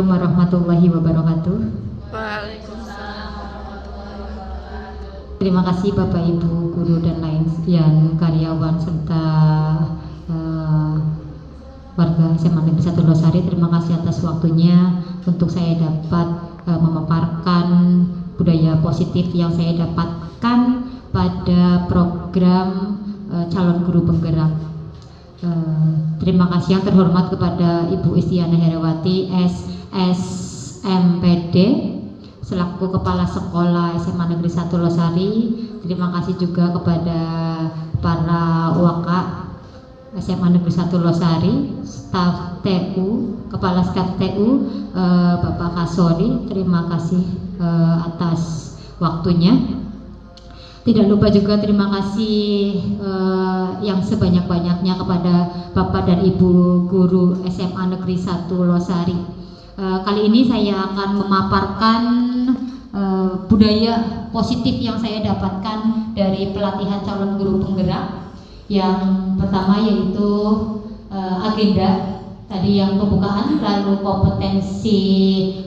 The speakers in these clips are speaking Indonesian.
Assalamualaikum warahmatullahi wabarakatuh. Waalaikumsalam warahmatullahi wabarakatuh. Terima kasih Bapak Ibu guru dan lain yang karyawan serta warga SMA Negeri 1 Losari. Terima kasih atas waktunya untuk saya dapat memaparkan budaya positif yang saya dapatkan pada program calon guru penggerak. Terima kasih yang terhormat kepada Ibu Istiana Herawati SSMPD selaku Kepala Sekolah SMA Negeri 1 Losari. Terima kasih juga kepada para waka SMA Negeri 1 Losari, staf TU, Kepala Staf TU Bapak Kasori. Terima kasih atas waktunya. Tidak lupa juga terima kasih yang sebanyak-banyaknya kepada Bapak dan Ibu guru SMA Negeri 1 Losari. Kali ini saya akan memaparkan budaya positif yang saya dapatkan dari pelatihan calon guru penggerak. Yang pertama yaitu agenda tadi yang pembukaan, lalu kompetensi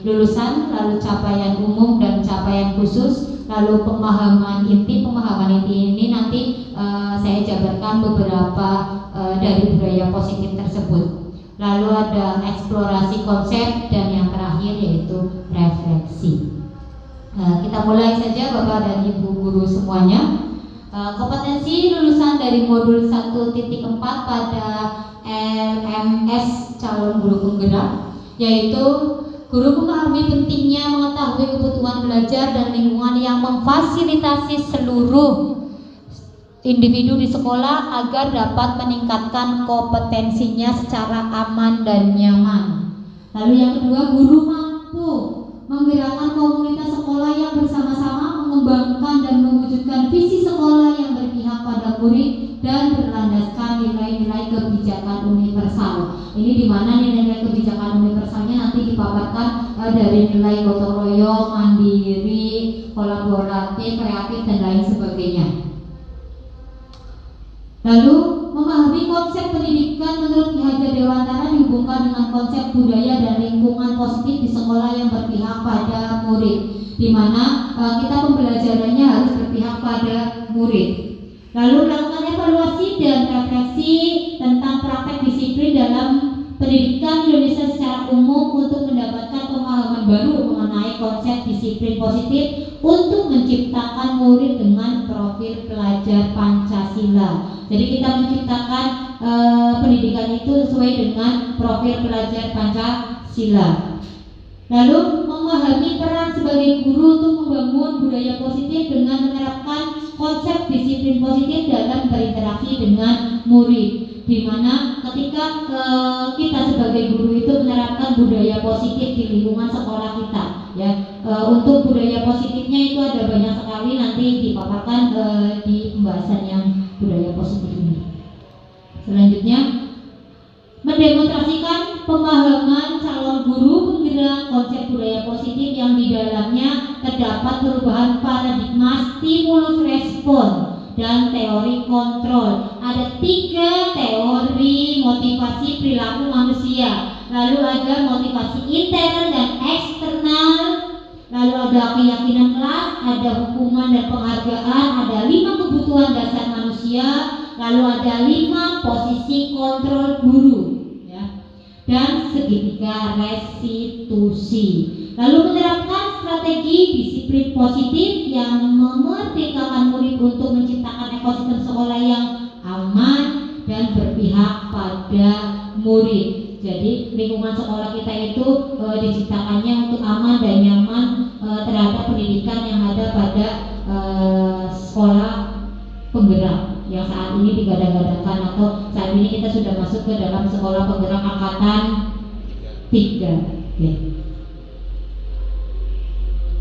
lulusan, lalu capaian umum dan capaian khusus, lalu pemahaman inti. Pemahaman inti ini nanti saya jabarkan beberapa dari budaya positif tersebut. Lalu ada eksplorasi konsep dan yang terakhir yaitu refleksi. Kita mulai saja Bapak dan Ibu guru semuanya. Kompetensi lulusan dari modul 1.4 pada LMS calon guru penggerak, yaitu guru memahami pentingnya mengetahui kebutuhan belajar dan lingkungan yang memfasilitasi seluruh individu di sekolah agar dapat meningkatkan kompetensinya secara aman dan nyaman. Lalu yang kedua, guru mampu menggerakkan komunitas sekolah yang bersama-sama mengembangkan dan mewujudkan visi sekolah yang berpihak pada murid dan berlandaskan nilai-nilai kebijakan universal. Ini di mana nilai-nilai kebijakan universalnya nanti dipaparkan dari nilai gotong royong, mandiri, kolaboratif, kreatif dan lain sebagainya. Lalu memahami konsep pendidikan menurut Ki Hajar Dewantara dihubungkan dengan konsep budaya dan lingkungan positif di sekolah yang berpihak pada murid, di mana kita pembelajarannya harus berpihak pada murid. Lalu melakukan evaluasi dan refleksi tentang praktek disiplin dalam pendidikan Indonesia secara umum untuk mendapatkan pemahaman baru mengenai konsep disiplin positif untuk menciptakan murid dengan profil pelajar Pancasila. Jadi kita menciptakan pendidikan itu sesuai dengan profil pelajar Pancasila. Lalu memahami peran sebagai guru untuk membangun budaya positif dengan menerapkan konsep disiplin positif dalam berinteraksi dengan murid, di mana ketika kita sebagai guru itu menerapkan budaya positif di lingkungan sekolah kita, ya. Untuk budaya positifnya itu ada banyak sekali, nanti dipaparkan di pembahasan yang budaya positif ini. Selanjutnya, mendemonstrasikan pemahaman calon guru penggerak konsep budaya positif yang di dalamnya terdapat perubahan paradigma stimulus respon dan teori kontrol. Ada 3 teori motivasi perilaku manusia. Lalu ada motivasi internal dan eksternal. Lalu ada keyakinan kelas, ada hukuman dan penghargaan, ada 5 kebutuhan dasar manusia, lalu ada 5 posisi kontrol guru, ya, dan segitiga restitusi. Lalu menerapkan strategi disiplin positif yang memerdekakan murid untuk menciptakan ekosistem sekolah yang aman dan berpihak pada murid. Jadi lingkungan sekolah kita itu diciptakannya untuk aman dan nyaman terhadap pendidikan yang ada pada sekolah penggerak yang saat ini digadang-gadangkan, atau saat ini kita sudah masuk ke dalam sekolah penggerak angkatan 3. Okay.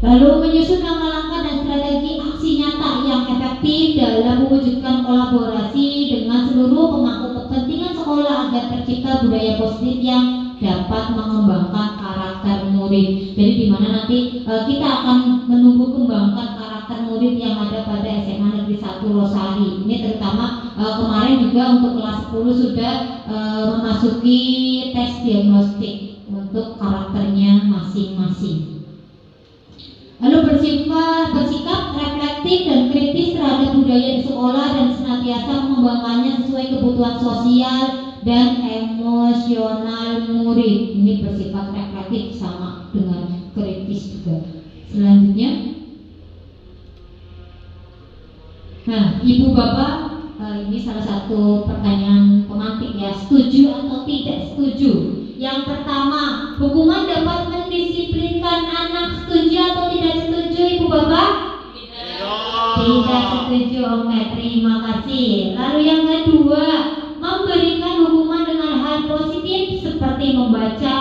Lalu menyusun langkah-langkah dan strategi aksi nyata yang efektif dalam mewujudkan kolaborasi dengan seluruh pemangku kepentingan sekolah agar tercipta budaya positif yang dapat mengembangkan karakter murid. Jadi di mana nanti kita akan menumbuh kembangkan karakter murid yang ada pada SMA Negeri 1 Losari. Ini terutama kemarin juga untuk kelas 10 sudah memasuki tes diagnostik membentuk karakternya masing-masing. Lalu bersikap reflektif dan kritis terhadap budaya di sekolah dan senantiasa mengembangkannya sesuai kebutuhan sosial dan emosional murid. Ini bersifat reflektif sama dengan kritis juga. Selanjutnya, nah, ibu bapak, ini salah satu pertanyaan pemantik ya, setuju atau tidak setuju? Yang pertama, hukuman dapat mendisiplinkan anak, setuju atau tidak setuju ibu bapak? Tidak setuju. Oke, terima kasih. Lalu yang kedua, memberikan hukuman dengan hal positif seperti membaca,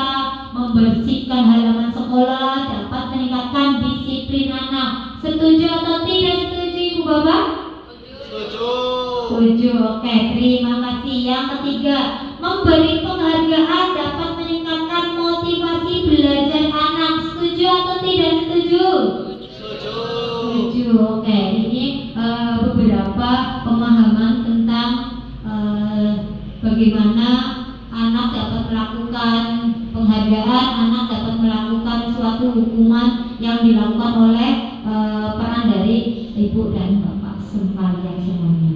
membersihkan halaman sekolah dapat meningkatkan disiplin anak. Setuju atau tidak setuju ibu bapak? Setuju. Oke, terima kasih. Yang ketiga, memberi penghargaan dapat meningkatkan motivasi belajar anak. Setuju atau tidak setuju? Setuju. Oke, ini beberapa pemahaman tentang bagaimana anak dapat melakukan penghargaan, anak dapat melakukan suatu hukuman yang dilakukan oleh peran dari ibu dan bapak sekalian semuanya.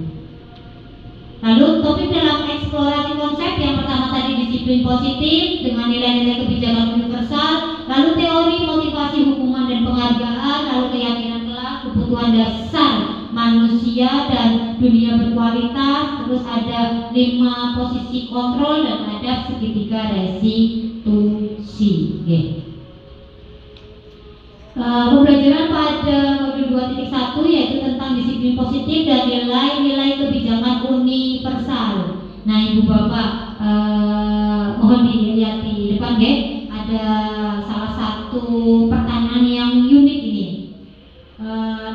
Lalu topik dalam eksplorasi konsep yang pertama tadi disiplin positif dengan nilai-nilai kebijakan universal, lalu teori motivasi hukuman dan penghargaan, lalu keyakinan kelas, kebutuhan dasar manusia dan dunia berkualitas, terus ada 5 posisi kontrol dan ada segitiga restitusi. Pembelajaran pada modul 2.1 yaitu tentang disiplin positif dan nilai-nilai kebijakan universal. Nah, ibu bapak mohon dilihat di depan ada salah satu pertanyaan yang unik ini.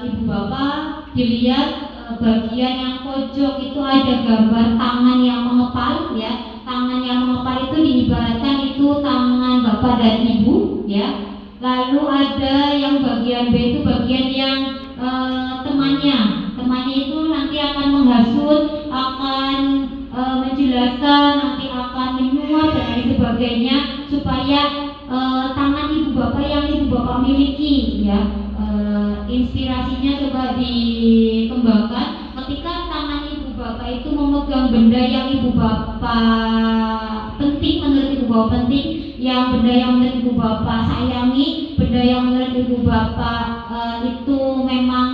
Ibu bapak dilihat bagian yang pojok itu ada gambar tangan yang mengepal ya. Tangan yang mengepal itu diibaratkan itu tangan bapak dan ibu ya. Lalu ada yang bagian B itu bagian yang temannya itu nanti akan menghasut, akan menjelaskan, nanti akan menyuap dan lain sebagainya supaya tangan ibu bapak yang ibu bapak miliki ya, inspirasinya coba dikembangkan ketika tangan ibu bapak itu memegang benda yang ibu bapak penting, menurut ibu bapak penting, yang benda yang menurut ibu bapak sayangi, benda yang menurut ibu bapak itu memang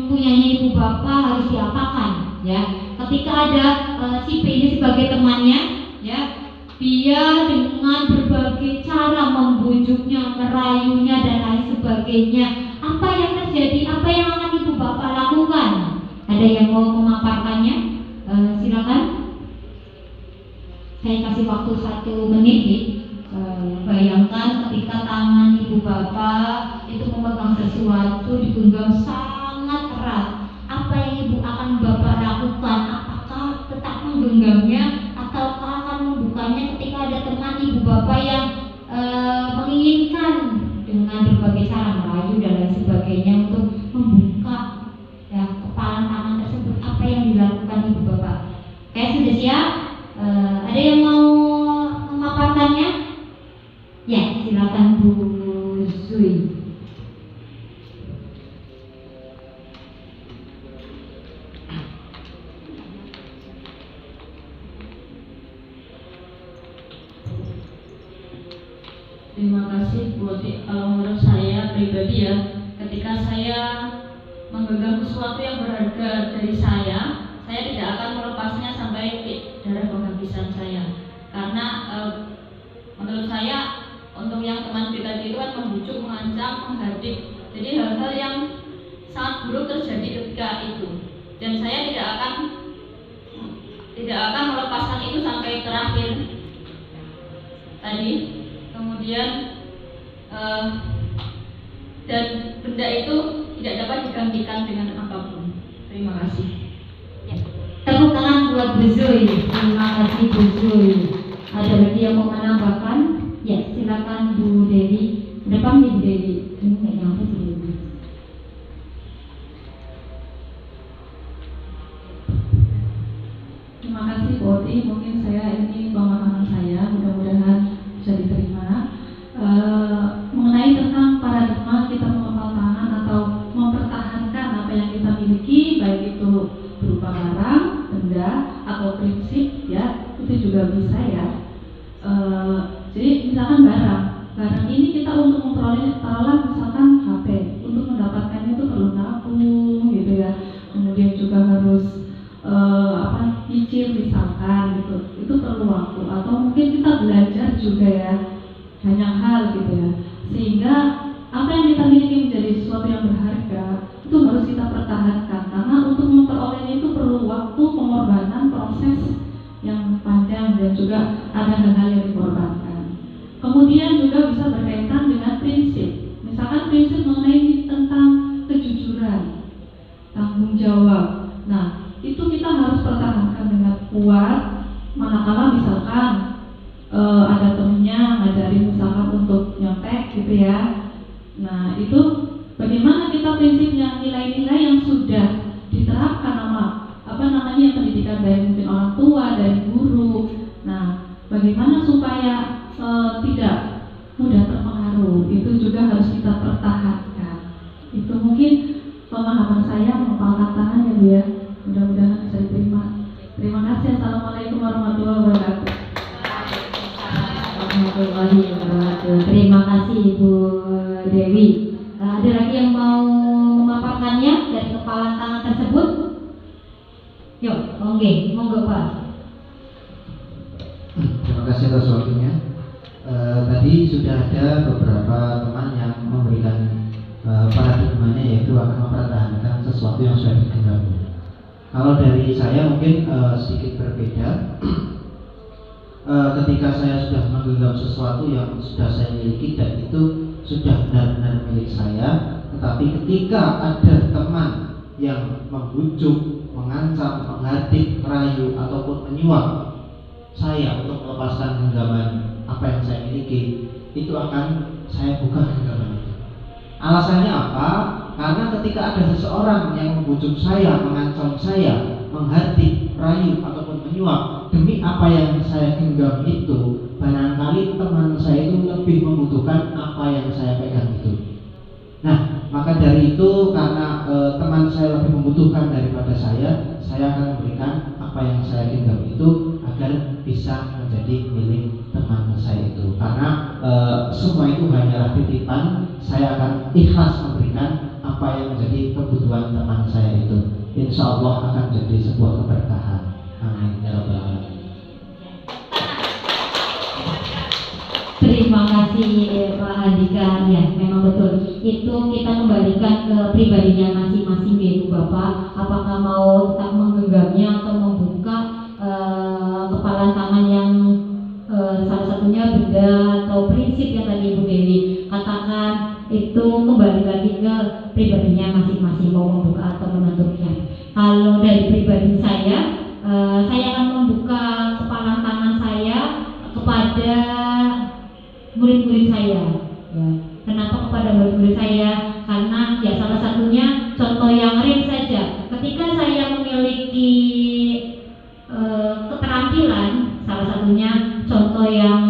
punyanya ibu bapak harus diapakan ya. Ketika ada si B ini sebagai temannya ya, dia dengan berbagai cara membujuknya, merayunya dan lain sebagainya. Apa yang terjadi? Apa yang akan ibu bapak lakukan? Ada yang mau memaparkannya? Silakan. Saya kasih waktu 1 menit. Bayangkan ketika tangan ibu bapak itu memegang sesuatu digenggam sangat erat. Apa yang ibu akan bapak lakukan? Apakah tetap menggenggamnya ataukah akan membukanya ketika ada teman ibu bapak yang menginginkan dengan berbagai cara merayu dan lain sebagainya untuk membuka ya kepalan tangan tersebut? Apa yang dilakukan ibu bapak? Oke, sudah siap? Ada yang mau memaparkannya? Ya, silakan Bu Zui. Terima kasih Bu Oti. Kalau menurut saya pribadi ya, ketika saya menggenggam sesuatu yang berharga dari saya tidak akan melepasnya sampai darah penghabisan saya. Karena menurut saya untuk yang teman kita itu kan membujuk, mengancam, menghardik. Jadi hal-hal yang sangat buruk terjadi ketika itu. Dan saya tidak akan melepaskan itu sampai terakhir tadi. Kemudian dan benda itu tidak dapat digantikan dengan apapun. Terima kasih. Ya. Tepuk tangan buat Bu Zui. Terima kasih Bu Zui. Ada lagi yang mau menambahkan? Ya, silakan Bu Dewi. Depan Bu Dewi. Ini nggak nyampe Bu Dewi. Terima kasih Bu Oti. Mungkin ini pemahaman saya, mudah-mudahan bisa diterima. berupa barang, benda, atau prinsip ya, itu juga bisa ya. Jadi misalkan barang ini kita untuk memperoleh taruhlah misalkan HP, untuk mendapatkannya itu perlu nabung gitu ya. Kemudian juga harus nyicil misalkan gitu, itu perlu waktu, atau mungkin kita belajar juga ya, banyak hal gitu ya, sehingga apa yang kita miliki menjadi sesuatu yang berharga itu harus kita pertahankan, karena untuk memperolehnya itu perlu waktu, pengorbanan, proses yang panjang, dan juga ada hal-hal yang dikorbankan. Kemudian juga bisa berkaitan dengan prinsip, misalkan prinsip mengenai tentang kejujuran, tanggung jawab. Nah, itu kita harus pertahankan dengan kuat, manakala misalkan ada temennya ngajarin misalkan untuk nyontek gitu ya. Nah, itu bagaimana kita prinsipnya, nilai-nilai yang sudah diterapkan pendidikan dari mungkin orang tua, dari guru. Nah, bagaimana supaya tidak mudah terpengaruh, itu juga harus kita pertahankan. Itu mungkin pemahaman saya, mengepalkan tangan ya Bu ya. Mudah-mudahan bisa diterima. Terima kasih. Assalamualaikum warahmatullahi wabarakatuh. Warahmatullahi wabarakatuh. Terima kasih Ibu Dewi. Ada lagi yang mau memaparkannya dari kepalan tangan tersebut? Yuk, oke, monggo Pak. Terima kasih atas waktunya. Tadi sudah ada beberapa teman yang memberikan paradigmanya, yaitu akan mempertahankan sesuatu yang sudah digenggam. Kalau dari saya mungkin sedikit berbeda. Ketika saya sudah menggenggam sesuatu yang sudah saya miliki dan itu sudah benar-benar milik saya, tetapi ketika ada teman yang membujuk, mengancam, menghardik, merayu ataupun menyuap saya untuk melepaskan genggaman apa yang saya miliki, itu akan saya buka genggaman itu. Alasannya apa? Karena ketika ada seseorang yang membujuk saya, mengancam saya, menghardik, merayu ataupun menyuap demi apa yang saya genggam itu, barangkali teman saya itu lebih membutuhkan apa yang saya pegang itu. Nah, maka dari itu karena teman saya lebih membutuhkan daripada saya akan memberikan apa yang saya genggam itu agar bisa menjadi milik teman saya itu. Karena semua itu hanyalah titipan, saya akan ikhlas memberikan apa yang menjadi kebutuhan teman saya itu. Insya Allah akan jadi sebuah keberkahan. Amin ya rabbal alamin. Terima kasih Pak Andika. Ya, memang betul. Itu kita kembalikan ke pribadinya masing-masing ya Ibu Bapak. Apakah mau tetap menggenggamnya atau membuka kepalan tangan yang salah satunya benda atau prinsip yang tadi Ibu Dewi katakan, itu kembali lagi ke pribadinya masing-masing mau membuka atau menutupnya. Kalau dari pribadi saya akan membuka kepalan tangan saya kepada murid-murid saya. Ya. Kenapa kepada murid-murid saya? Karena ya salah satunya contoh yang real saja. Ketika saya memiliki keterampilan, salah satunya contoh yang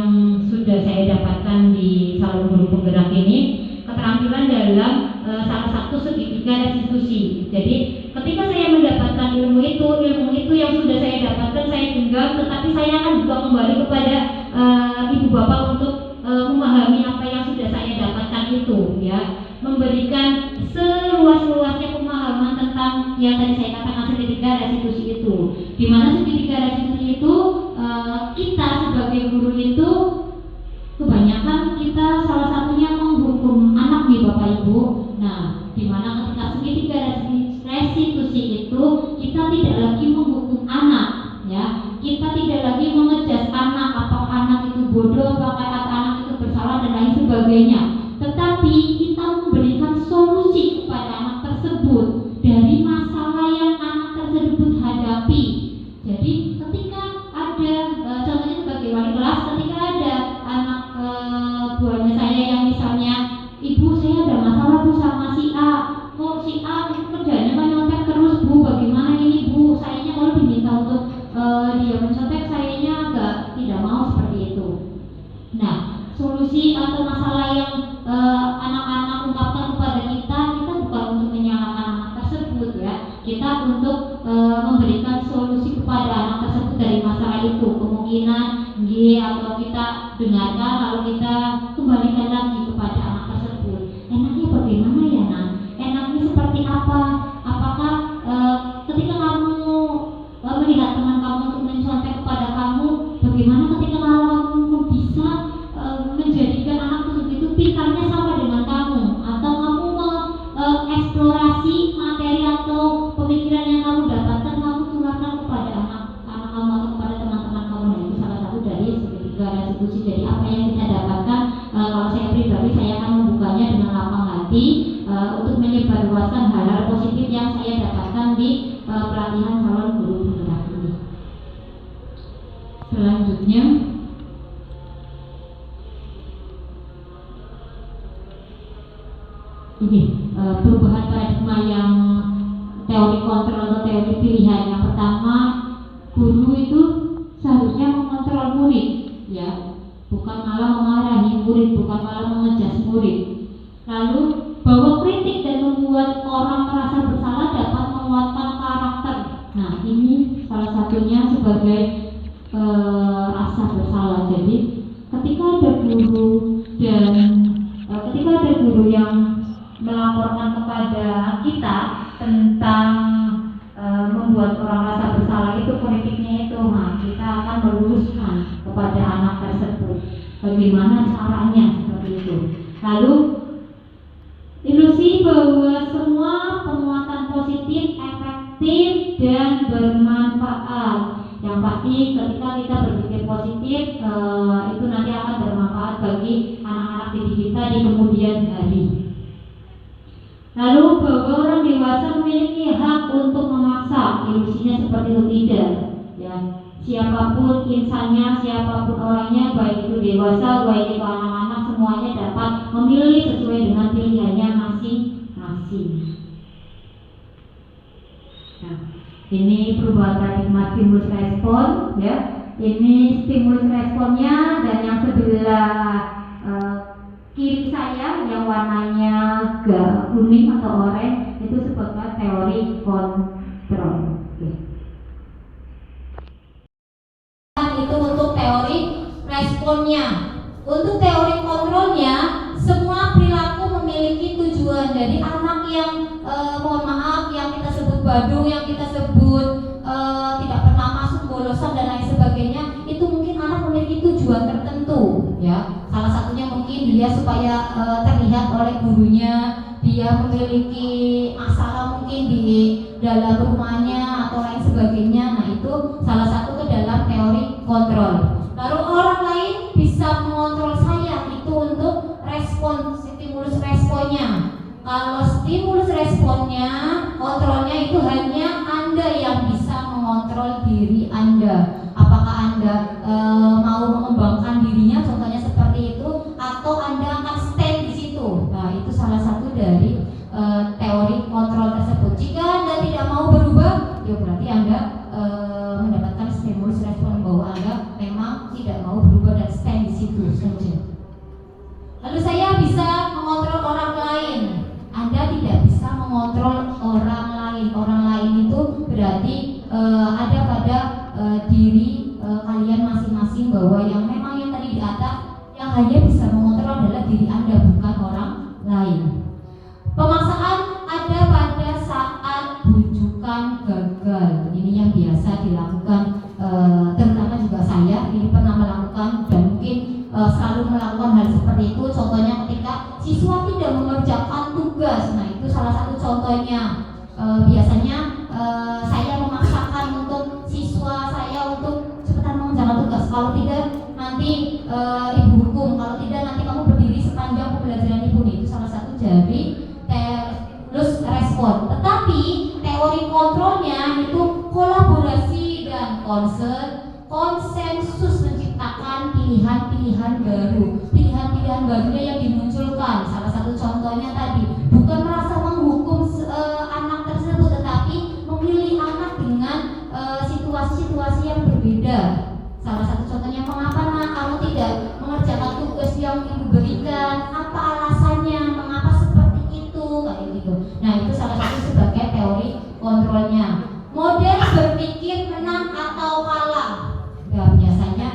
sudah saya dapatkan di calon guru penggerak ini, keterampilan dalam salah satu segitiga restitusi. Jadi ketika saya mendapatkan ilmu itu yang sudah saya dapatkan saya genggam, tetapi saya akan juga kembali kepada ibu bapak untuk memahami apa yang sudah saya dapatkan itu, ya, memberikan seluas-luasnya pemahaman tentang yang tadi saya katakan segitiga restitusi itu. Di mana segitiga restitusi itu kita sebagai guru itu kebanyakan kita salah satunya menghukum anak nih Bapak Ibu. Nah, di mana ketika segitiga restitusi itu kita tidak lagi menghukum anak, ya, kita tidak lagi mengejas anak, apakah anak itu bodoh, apakah anak itu bersalah dan lain sebagainya. Tetapi kita memberikan solusi kepada anak tersebut dari masalah yang anak tersebut hadapi. Jadi ketika ada contohnya sebagai wali kelas, ketika ada anak buahnya saya yang misalnya, ibu saya ada masalah bu sama si A, kok si A itu kerjanya kan nyontek terus bu, bagaimana ini bu, sayanya kalau diminta untuk dia mencontek sayanya agak tidak mau seperti itu. Nah, solusi atau masalah yang anak-anak ungkapkan kemungkinan atau kita dengarkan lalu kita kembalikan lagi kepada anak tersebut. Enaknya bagaimana ya nak? Enaknya seperti apa? Apakah ketika kamu melihat teman kamu untuk mencontek kepada kamu, bagaimana ketika kamu bisa menjadikan anak tersebut itu pintarnya sama dengan kamu, atau kamu mengeksplorasi materi atau pemikiran yang kamu dapatkan kamu tularkan kepada anak-anak kamu atau kepada teman-teman kamu. Nah, itu salah satu dari segitiga restitusi. Jadi apa yang kita dapatkan, kalau saya pribadi saya akan membukanya dengan lapang hati untuk menyebarluaskan hal-hal positif yang saya dapatkan di pelatihan calon guru penggerak ini. Selanjutnya ini perubahan paradigma yang teori kontrol atau teori pilihan. Yang pertama, guru itu seharusnya mengontrol murid, ya, bukan malah memarahi murid, bukan malah mengejas murid. Lalu bahwa kritik dan membuat orang merasa bersalah dapat menguatkan karakter. Nah, ini salah satunya sebagai rasa bersalah. Jadi ketika ada guru yang melaporkan kepada kita tentang membuat orang rasa bersalah itu, kritiknya itu, nah kita akan meluruskan kepada anak tersebut bagaimana caranya seperti itu. Lalu ilusi bahwa semua penguatan positif efektif dan bermanfaat. Yang pasti ketika kita berpikir positif itu nanti akan bermanfaat bagi anak-anak didik kita di kemudian hari. Lalu bahwa orang dewasa memiliki hak untuk memaksa, ilusinya seperti itu tidak, ya. Siapapun insannya, siapapun orangnya, baik itu dewasa, baik itu anak-anak, semuanya dapat memilih sesuai dengan pilihannya masing-masing. Nah, ini perubahan paradigma stimulus respon, ya. Ini stimulus responnya, dan yang sebelah kiri saya yang warnanya kuning atau oranye itu sebagai teori kontrol. Itu untuk teori responnya. Untuk teori kontrolnya, semua perilaku memiliki tujuan. Jadi anak yang mohon maaf yang kita sebut badung, yang kita sebut tidak pernah masuk bolosan dan lain sebagainya, itu mungkin anak memiliki tujuan tertentu, ya. Salah satunya mungkin dia supaya terlihat oleh gurunya, dia memiliki masalah mungkin di dalam rumahnya atau lain sebagainya. Nah, itu salah satu ke dalam teori kontrol. Lalu orang lain bisa mengontrol saya itu untuk respon, stimulus responnya. Kalau stimulus responnya, kontrolnya itu hanya Anda yang bisa mengontrol diri Anda. Apakah Anda mau mengembangkan dirinya, contohnya seperti itu, atau Anda akan stand di situ. Nah, itu salah satu dari teori kontrol tersebut. Jika Anda tidak mau berubah, ya berarti Anda mendapatkan stimulus respon bahwa Anda memang tidak mau berubah dan stand di situ saja. Lalu saya bisa mengontrol orang lain. Anda tidak bisa mengontrol orang lain. Orang lain itu berarti ada pada diri kalian masing-masing, bahwa yang memang yang tadi di atas yang hanya bisa mengontrol adalah diri Anda, bukan orang lain. Pemaksaan ada pada saat bujukan gagal. Ini yang biasa dilakukan, terutama juga saya ini pernah melakukan dan mungkin selalu melakukan hal seperti itu. Contohnya ketika siswa tidak mengerjakan tugas. Nah, itu salah satu contohnya. Biasanya saya memaksakan untuk siswa saya untuk cepetan mengerjakan tugas. Kalau tidak nanti ibu hukum, kalau tidak nanti kamu berdiri sepanjang pembelajaran ibu. Itu salah satu dari stimulus respon. Tetapi teori kontrolnya itu kolaborasi dan konsensus menciptakan pilihan-pilihan baru. Pilihan-pilihan barunya yang dimunculkan. Salah satu contohnya tadi, bukan merasa menghukum anak tersebut, tetapi memilih anak dengan situasi-situasi yang berbeda. Salah satu contohnya, mengapa nak kamu tidak mengerjakan tugas yang ibu berikan? Apa alasannya? Mengapa seperti itu? Kayak gitu. Nah, itu salah satu sebagai teori kontrolnya. Model berpikir menang atau kalah. Ya, biasanya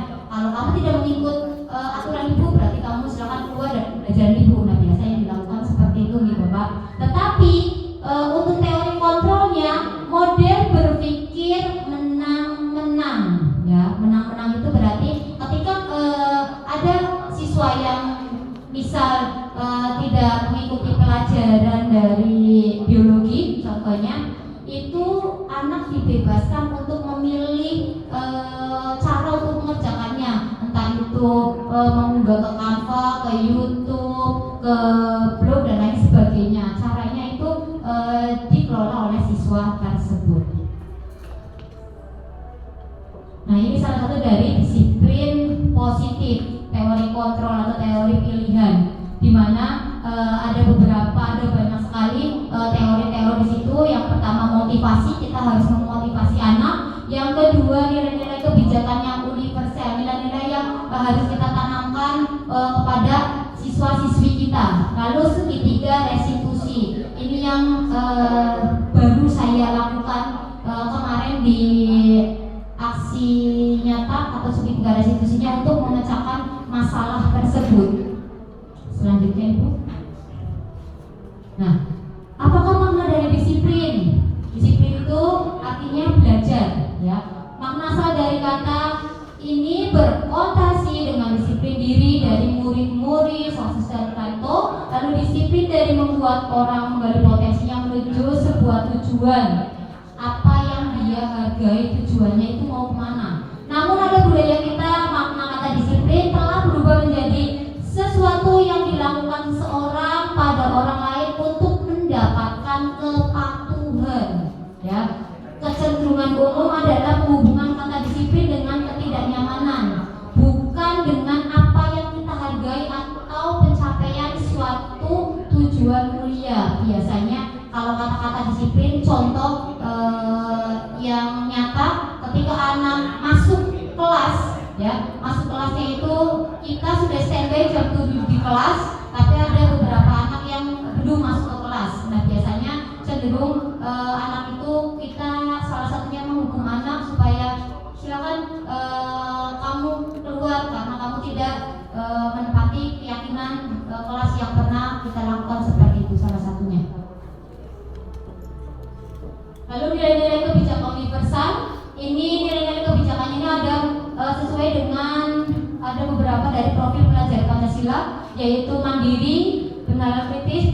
dibebaskan untuk memilih cara untuk mengerjakannya, entah itu mengunggah ke Canva, ke YouTube, ke blog dan lain sebagainya. Caranya itu dikelola oleh siswa tersebut. Nah, ini salah satu dari disiplin positif, teori kontrol atau teori pilihan, di mana ada banyak sekali teori-teori di situ. Yang pertama motivasi, kita harus memotivasi anak. Yang kedua nilai-nilai kebijakan yang universal, nilai-nilai yang harus kita tanamkan kepada siswa-siswi kita. Lalu ketiga restitusi, ini yang baru saya lakukan kemarin di aksi nyata atau segitiga restitusinya untuk memecahkan masalah tersebut. Selanjutnya Ibu. Nah, apakah makna dari disiplin? Disiplin itu artinya belajar, ya. Makna asal dari kata ini berkonotasi dengan disiplin diri dari murid-murid Sosial Plato, lalu disiplin dari membuat orang menggali potensinya menuju sebuah tujuan. Apa yang dia hargai tujuannya itu mau kemana. Namun ada budaya kita, makna kata disiplin telah berubah menjadi sesuatu yang dilakukan seorang pada orang lain untuk mendapatkan kepatuhan, ya. Kecenderungan umum adalah hubungan kata disiplin dengan ketidaknyamanan, bukan dengan apa yang kita hargai atau pencapaian suatu tujuan mulia. Biasanya kalau kata-kata disiplin, contoh yang nyata, ketika anak masuk kelas, ya, masuk kelasnya itu kita sudah standby jam 7 di kelas, tapi ada beberapa anak yang belum masuk ke kelas. Nah, biasanya cenderung anak itu kita salah satunya menghukum anak supaya silakan kamu keluar karena kamu tidak menepati keyakinan kelas yang pernah kita lakukan, seperti itu salah satunya. Lalu nilai-nilai kebijakan universal, ini nilai-nilai kebijakan ini ada sesuai dengan ada beberapa dari profil pelajar Pancasila, yaitu mandiri, bernalar kritis,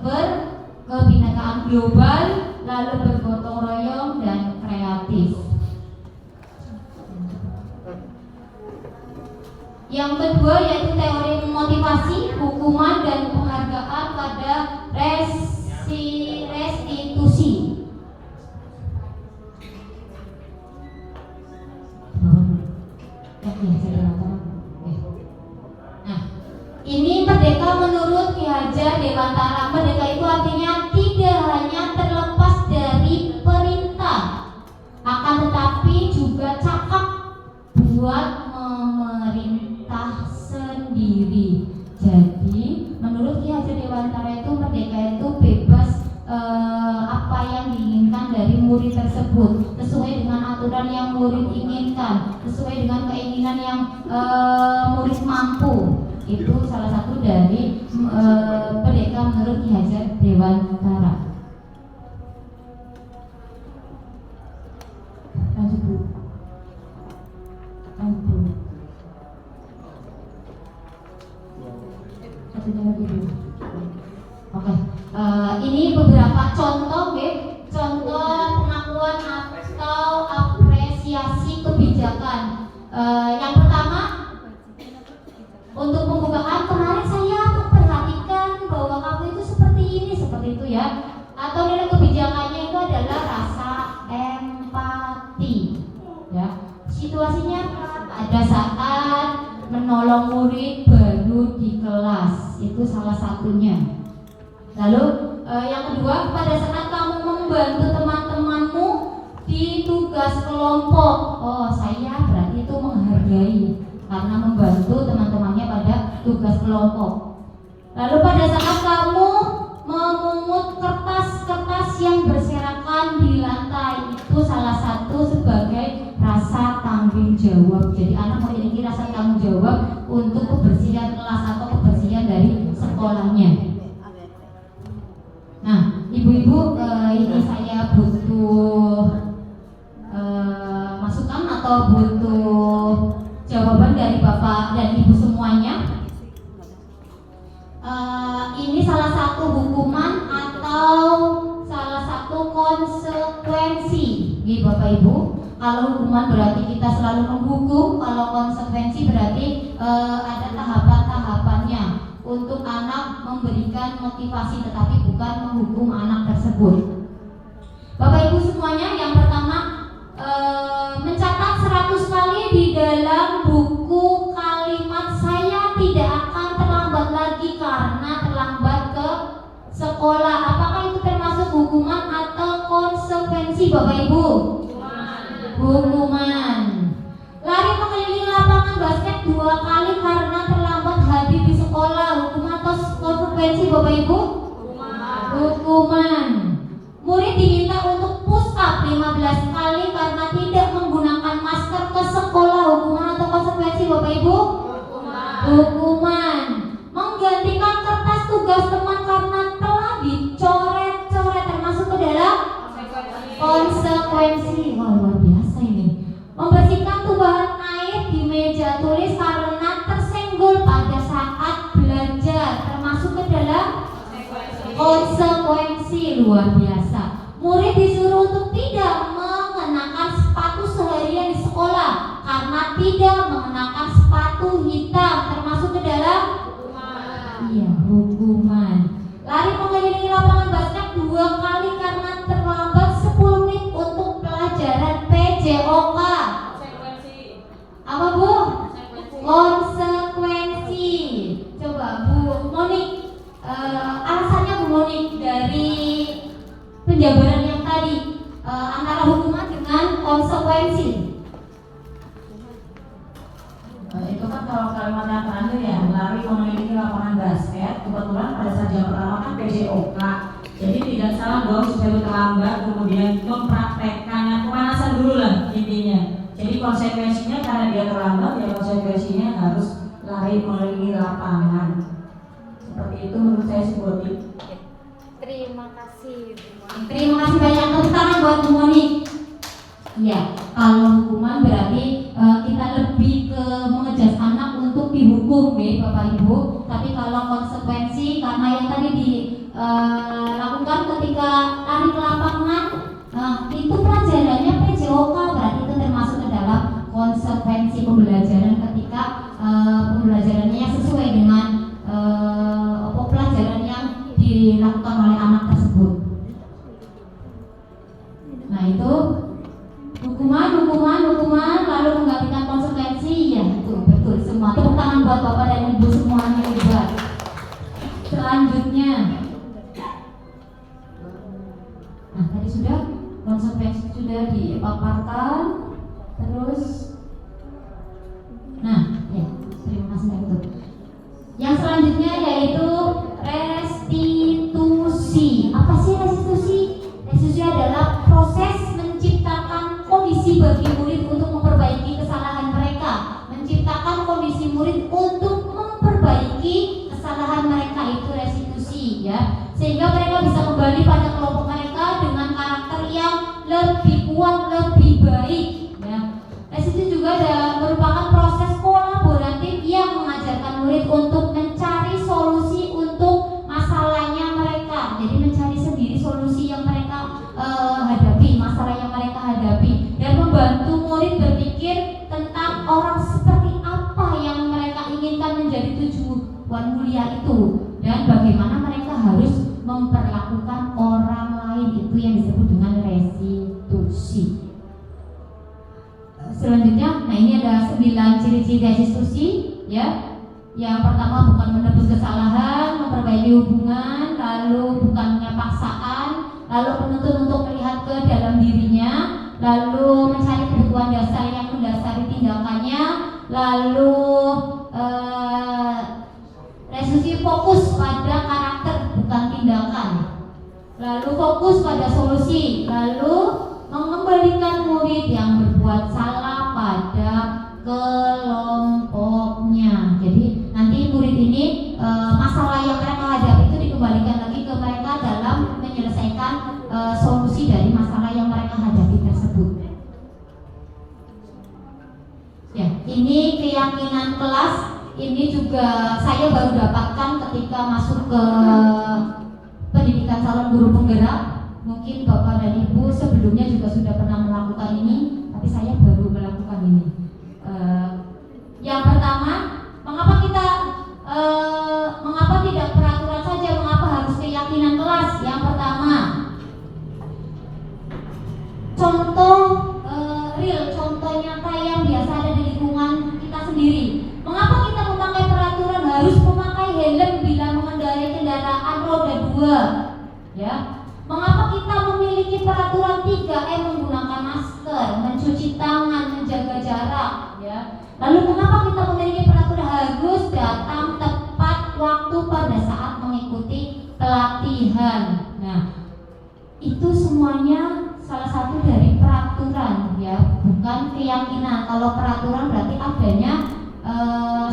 berkebinekaan global, lalu bergotong royong dan kreatif. Yang kedua yaitu teori motivasi, hukuman dan penghargaan pada restitusi. Nah, ini merdeka menurut Ki Hajar Dewantara. Merdeka itu artinya tidak hanya terlepas dari perintah, akan tetapi juga cakap buat memerintah sendiri. Jadi menurut Ki Hajar Dewantara itu merdeka itu bebas apa yang diinginkan dari murid tersebut, sesuai dengan aturan yang murid inginkan, sesuai dengan keinginan yang murid mampu. Itu salah satu dari merdeka menurut Ki Hajar Dewantara. Lanjut Bu. Satunya lagi Bu. Oke. Ini beberapa contoh, contoh pengakuan atau apresiasi kebijakan. Yang pertama, untuk pembukaan kemarin saya memperhatikan bahwa kamu itu seperti ini, seperti itu ya. Atau nilai kebijakannya itu adalah rasa empati, ya. Situasinya ada saat menolong murid baru di kelas, itu salah satunya. Lalu yang kedua, pada saat kamu membantu teman-temanmu di tugas kelompok. Oh, saya berarti itu menghargai karena membantu teman-temannya pada tugas kelompok. Lalu pada saat kamu memungut kertas-kertas yang berserakan di lantai, itu salah satu sebagai rasa tanggung jawab. Jadi anak memiliki rasa tanggung jawab untuk kebersihan kelas atau kebersihan dari sekolahnya. Nah, ibu-ibu, ini saya butuh masukan atau butuh jawaban dari Bapak dan Ibu semuanya. Ini salah satu hukuman atau salah satu konsekuensi Jadi Bapak Ibu, kalau hukuman berarti kita selalu menghukum, kalau konsekuensi berarti ada tahapan-tahapannya untuk anak memberikan motivasi tetapi bukan menghukum anak tersebut. Bapak Ibu semuanya, yang pertama mencatat 100 kali di dalam buku kalimat saya tidak akan terlambat lagi karena terlambat ke sekolah. Apakah itu termasuk hukuman atau konsekuensi Bapak Ibu? Hukuman. Lari mengelilingi lapangan basket 2 kali karena terlambat hadir di sekolah, hukuman atau konsekuensi Bapak Ibu? Hukuman. Murid diminta untuk push up 15 kali karena tidak menggunakan masker ke sekolah, hukuman atau konsekuensi Bapak Ibu? Hukuman. Menggantikan kertas tugas teman karena telah dicoret-coret termasuk ke dalam konsekuensi. Wah, luar biasa ini. Membersihkan tumpahan air di meja tulis karena tersenggol pada saat belajar termasuk ke dalam konsekuensi. Luar biasa. Murid disuruh untuk tidak mengenakan sepatu seharian di sekolah karena tidak mengenakan sepatu hitam termasuk ke dalam hukuman. Lari mengelilingi lapangan basket 2 kali karena terlambat 10 menit untuk pelajaran PJOK. Apa Bu? Konsekuensi. Coba Bu Monik, alasannya Bu Monik dari penjabaran yang tadi antara hukuman dengan konsekuensi. Itu kan kalau kalimat yang terakhir ya, lari mengelilingi lapangan basket. Kebetulan pada saat jam pertama kan PJOK, jadi tidak salah dong sudah terlambat kemudian mempraktekkannya, pemanasan dulu lah intinya. Jadi konsekuensinya karena dia terlambat ya konsekuensinya harus lari mengelilingi lapangan. Seperti itu menurut saya sebutin. Terima kasih. Terima kasih banyak, tepuk tangan buat Bu Monik. Iya, kalau hukuman berarti kita lebih ke mengejas anak untuk dihukum ya Bapak Ibu. Tapi kalau konsekuensi karena yang tadi dilakukan ketika lari ke lapangan, itu pelajarannya PJOK, berarti itu termasuk ke dalam konsekuensi pembelajaran ketika pembelajarannya sesuai dengan pelajaran yang dilakukan oleh anak tersebut. Nah itu hukuman lalu menggantikan konsekuensi. Ya betul semua. Tepuk tangan buat Bapak dan Ibu semuanya juga. Selanjutnya, nah tadi sudah konsekuensi sudah dipaparkan. Terus, nah ya terima kasih itu. Yang selanjutnya yaitu restitusi. Apa sih restitusi? Restitusi adalah proses menciptakan kondisi bagi murid untuk memperbaiki kesalahan mereka. Menciptakan kondisi murid untuk memperbaiki kesalahan mereka, itu restitusi ya. Sehingga mereka bisa kembali pada kelompok mereka dengan karakter yang lebih kuat, lebih baik ya. Restitusi juga merupakan proses kolaboratif yang mengajarkan murid untuk mencari solusi untuk masalahnya mereka. Jadi mencari sendiri solusi yang mereka hadapi, masalah yang mereka hadapi, dan membantu murid berpikir tentang orang seperti apa yang mereka inginkan menjadi tujuan mulia itu, dan bagaimana mereka harus memperlakukan orang lain. Itu yang disebut dengan restitusi. Selanjutnya, nah ini ada 9 ciri-ciri restitusi ya. Yang pertama, bukan menebus kesalahan, memperbaiki hubungan, lalu bukannya paksaan, lalu menuntut untuk melihat ke dalam dirinya, lalu mencari kebutuhan dasar yang mendasari tindakannya, lalu restitusi fokus pada karakter bukan tindakan, lalu fokus pada solusi, lalu mengembalikan murid yang berbuat salah pada kelompoknya. Jadi nanti murid ini masalah yang mereka hadapi itu dikembalikan lagi ke mereka dalam menyelesaikan solusi dari masalah yang mereka hadapi tersebut. Ya, ini keyakinan kelas. Ini juga saya baru dapatkan ketika masuk ke pendidikan calon guru penggerak. Mungkin Bapak dan Ibu sebelumnya juga sudah pernah melakukan contoh real, contoh nyata yang biasa ada di lingkungan kita sendiri. Mengapa kita memakai peraturan harus memakai helm bila mengendarai kendaraan roda 2? Ya. Mengapa kita memiliki peraturan 3M menggunakan masker, mencuci tangan, menjaga jarak, ya? Lalu mengapa kita memiliki peraturan harus datang tepat waktu pada saat mengikuti pelatihan? Nah, itu semuanya salah satu dari peraturan, ya, bukan keyakinan. Kalau peraturan berarti adanya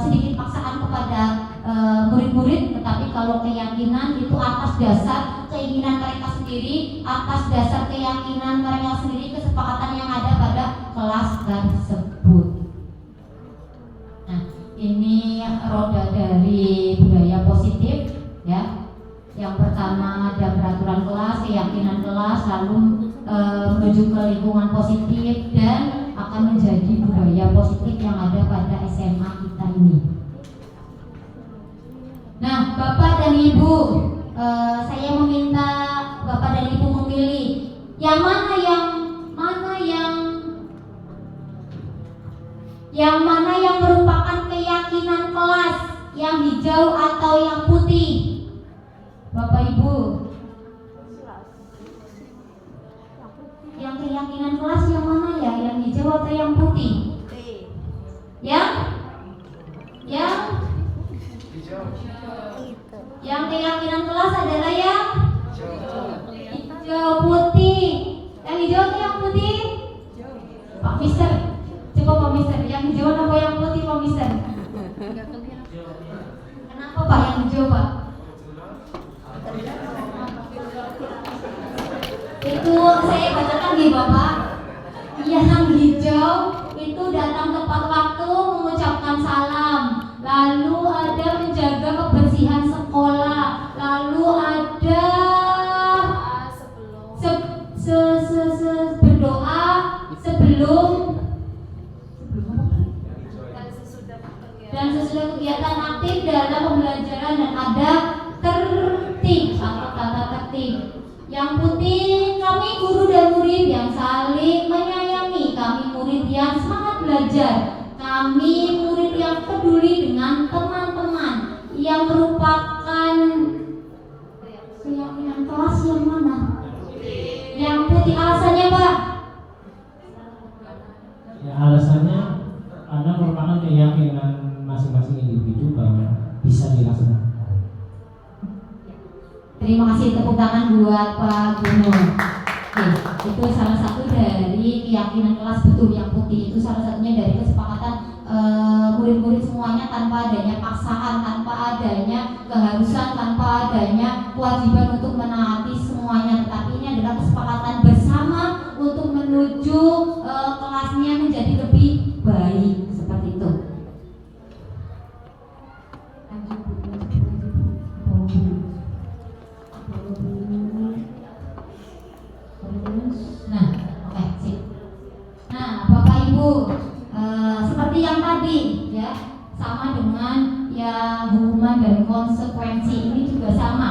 sedikit paksaan kepada murid-murid, tetapi kalau keyakinan itu atas dasar keinginan mereka sendiri, atas dasar keyakinan mereka sendiri, kesepakatan yang ada pada kelas tersebut. Nah, ini roda dari budaya positif, ya. Yang pertama ada peraturan kelas, keyakinan kelas, lalu menuju ke lingkungan positif dan akan menjadi budaya positif yang ada pada SMA kita ini. Nah, Bapak dan Ibu, saya meminta Bapak dan Ibu memilih yang mana yang merupakan keyakinan kelas, yang hijau atau yang putih. Bapak Ibu, yang keyakinan kelas yang mana ya? Yang hijau atau yang putih? Yang keyakinan kelas adalah yang hijau putih. Yang hijau atau yang putih? Pak Mister, coba Pak Mister, yang hijau atau yang putih Pak Mister? Kenapa Pak yang hijau Pak? Itu saya bacakan di Bapak. Yang hijau itu datang tepat waktu, mengucapkan salam, lalu ada menjaga kebersihan sekolah, lalu ada berdoa sebelum dan sesudah kegiatan aktif dalam pembelajaran, dan ada tertib atau tata tertib. Yang putih, kami guru dan murid yang saling menyayangi, kami murid yang semangat belajar, kami murid yang peduli dengan teman-teman, yang merupakan keyakinan kelas yang mana? Yang putih. Alasannya Pak? Ya, alasannya karena merupakan keyakinan masing-masing individu bahwa bisa dilaksanakan. Terima kasih, tepuk tangan buat Pak Gunur. Oke, itu salah satu dari keyakinan kelas, betul yang putih. Itu salah satunya dari kesepakatan murid-murid semuanya, tanpa adanya paksaan, tanpa adanya keharusan, tanpa adanya kewajiban untuk menaati semuanya. Tetapi ini adalah kesepakatan bersama untuk menuju kelasnya menjadi lebih baik, seperti itu. Nah, oke, sip. Nah, Bapak Ibu, seperti yang tadi, ya, sama dengan yang hukuman dan konsekuensi ini juga sama.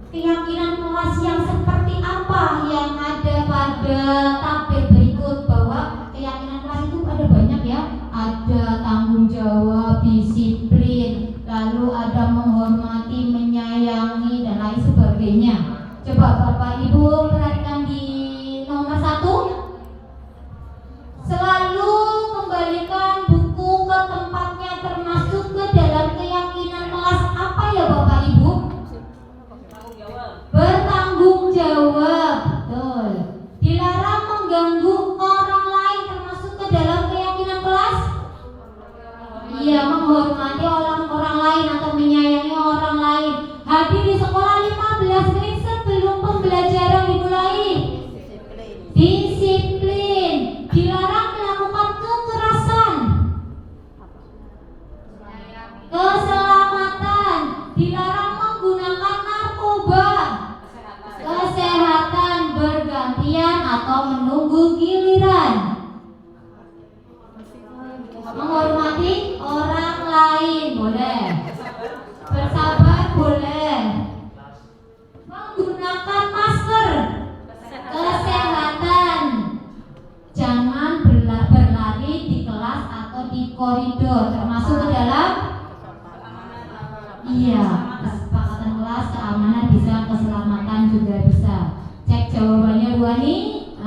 Keyakinan kelas yang seperti apa yang ada pada tabel berikut, bahwa keyakinan kelas itu ada banyak ya, ada tanggung jawab, disiplin, lalu ada menghormati, menyayangi, dan lain sebagainya. Coba Bapak Ibu perhatikan di nomor 1. Selalu kembalikan buku ke tempatnya, termasuk ke dalam keyakinan kelas apa ya Bapak Ibu? Bertanggung jawab. Betul. Dilarang mengganggu orang lain, termasuk ke dalam keyakinan kelas. Iya, menghormati orang lain atau menyayangi orang lain. Hadir di sekolah 15 menit sebelum pembelajaran dimulai. Disiplin. Dilarang melakukan kekerasan. Keselamatan. Dilarang menggunakan narkoba. Kesehatan, bergantian atau menunggu giliran. Menghormati orang lain boleh. Bersabar boleh. Menggunakan masker kedua nih,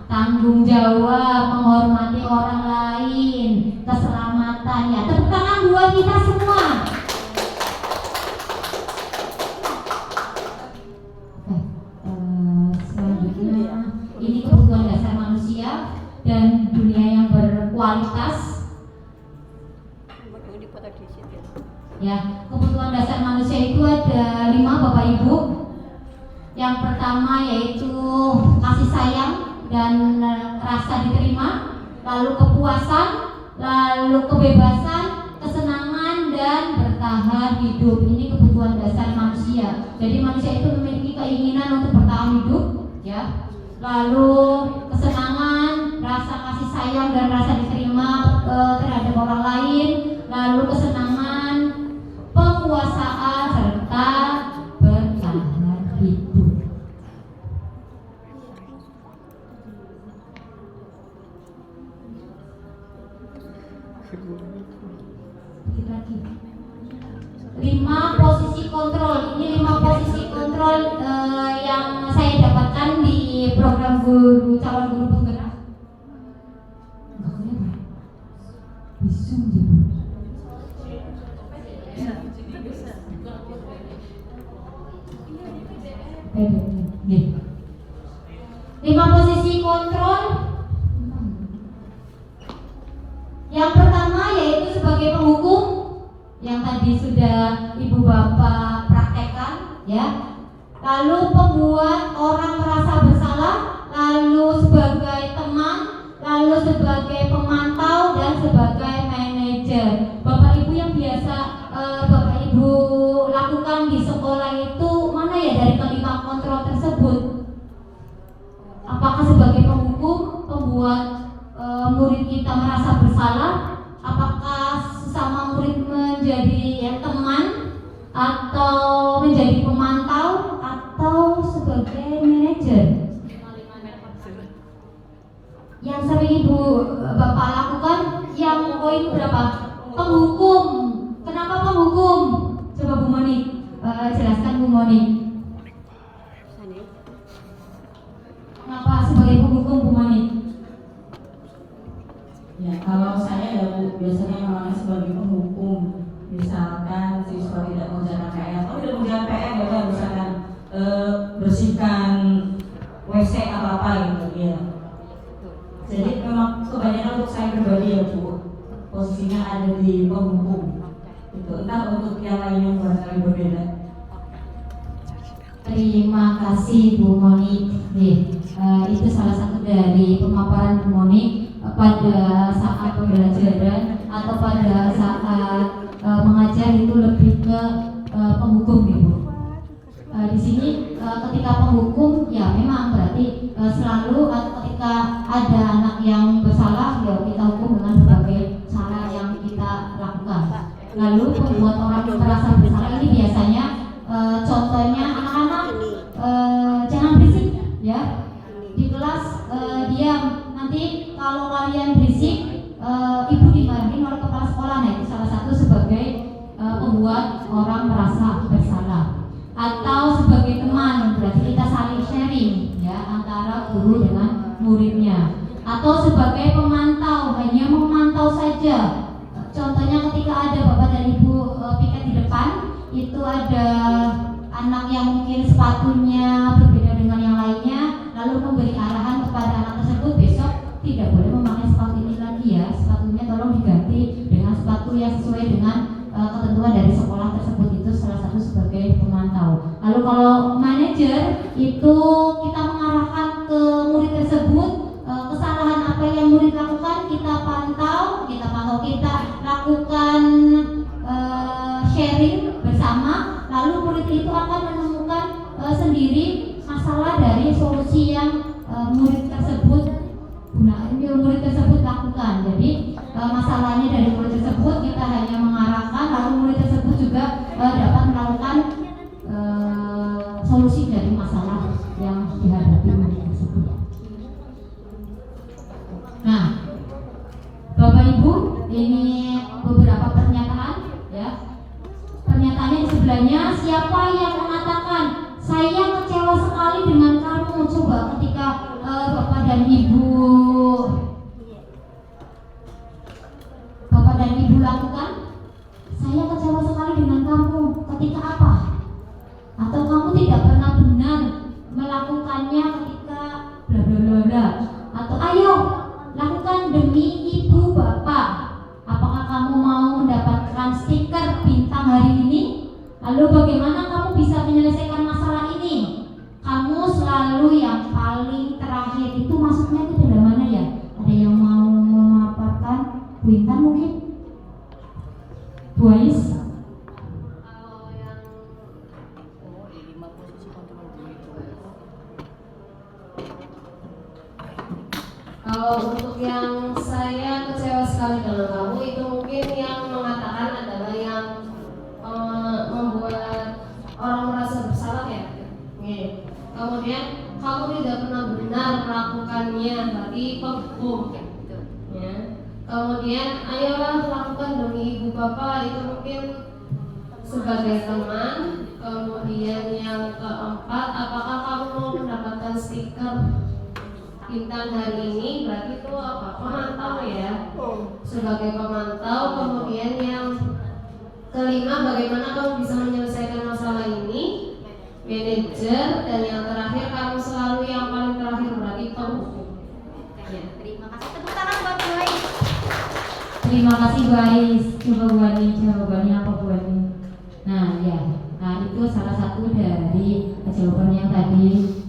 tanggung jawab, menghormati orang lain, keselamatan ya. Tepuk tangan buat kita semua. Selanjutnya ini kebutuhan dasar manusia dan dunia yang berkualitas. Ya, kebutuhan dasar manusia itu ada 5 Bapak Ibu. Yang pertama yaitu kasih sayang dan rasa diterima, lalu kepuasan, lalu kebebasan, kesenangan dan bertahan hidup. Ini kebutuhan dasar manusia. Jadi manusia itu memiliki keinginan untuk bertahan hidup, ya. Lalu kesenangan, rasa kasih sayang dan rasa diterima terhadap orang lain, lalu kesenangan, penguasaan serta bertahan hidup. Lagi. 5 posisi kontrol. Ini 5 posisi kontrol yang saya dapatkan di program guru calon guru penggerak. Bisung gitu. 5 posisi kontrol. Yang pertama yaitu sebagai penghukum, yang tadi sudah ibu bapak praktekkan, ya. Lalu pembuat orang merasa bersalah, lalu sebagai teman, lalu sebagai pemantau dan sebagai manajer. Bapak ibu yang biasa bapak ibu lakukan di sekolah itu mana ya dari kelima kontrol tersebut? Apakah sebagai penghukum, pembuat murid kita merasa bersalah? Apakah sesama murid menjadi teman atau menjadi pemantau atau sebagai manajer? Yang sering ibu bapak lakukan yang poin berapa? Penghukum. Kenapa penghukum? Coba Bu Moni jelaskan Bu Moni. Kenapa sebagai penghukum Bu Moni? Ya, kalau saya ya Bu, biasanya memangnya sebagai penghukum. Misalkan siswa tidak mengerjakan PR atau tidak mengerjakan PR ya, misalkan bersihkan WC apa gitu ya. Jadi memang kebanyakan untuk saya pribadi ya Bu, posisinya ada di penghukum. Itu entah untuk yang lainnya barangkali berbeda. Terima kasih Bu Moni. Itu salah satu dari pemaparan Bu Moni pada saat pembelajaran atau pada saat mengajar itu lebih ke penghukum gitu. Di sini ketika penghukum ya memang berarti selalu ketika ada anak yang bersalah ya kita hukum dengan berbagai cara yang kita lakukan. Lalu membuat orang merasa bersalah ini biasanya contohnya anak-anak jangan berisik ya di kelas, diam. Nanti kalau kalian berisik ibu dimarahin oleh kepala sekolah. Nah itu salah satu sebagai membuat orang merasa bersalah. Atau sebagai teman, berarti kita saling sharing ya antara guru dengan muridnya. Atau sebagai pemantau, hanya memantau saja. Contohnya ketika ada bapak dan ibu piket di depan, itu ada anak yang mungkin sepatunya berbeda dengan yang lainnya, lalu memberi arahan kepada anak tersebut, besok tidak boleh memakai sepatu ini lagi ya, sepatunya tolong diganti dengan sepatu yang sesuai dengan ketentuan dari sekolah tersebut. Itu salah satu sebagai pemantau. Lalu kalau manajer itu kita mengarahkan ke murid tersebut, kesalahan apa yang murid lakukan kita pantau, kita lakukan sharing bersama, lalu murid itu akan menemukan sendiri masalah dari solusi yang murid tersebut lakukan. Jadi masalahnya dari murid tersebut kita hanya mengarahkan, lalu murid tersebut juga dapat melakukan solusi dari masalah yang dihadapi murid tersebut. Nah, Bapak Ibu, ini beberapa pernyataan ya. Pernyataannya di sebelahnya, siapa yang mengatakan saya kecewa sekali dengan kamu, coba Bu Ais. Kalau untuk yang saya kecewa sekali dengan kamu itu mungkin yang mengatakan adalah yang membuat orang merasa bersalah ya. Nih. Kemudian kamu tidak pernah benar melakukannya, berarti penghukum. Ya. Kemudian ayolah lakukan demi ibu bapak, itu mungkin sebagai teman. Kemudian yang keempat, apakah kamu mau mendapatkan stiker bintang hari ini? Berarti itu apa? Pemantau ya, sebagai pemantau. Kemudian yang kelima, bagaimana kamu bisa menyelesaikan masalah ini? Manajer. Dan yang terakhir, kamu selalu yang paling terakhir, berarti penghukum. Ya, terima kasih. Tepuk tangan buat Bu Ais. Terima kasih Bu Ais. Coba Bu Ani, jawabannya apa Bu Ani? Nah ya, nah itu salah satu dari jawaban yang tadi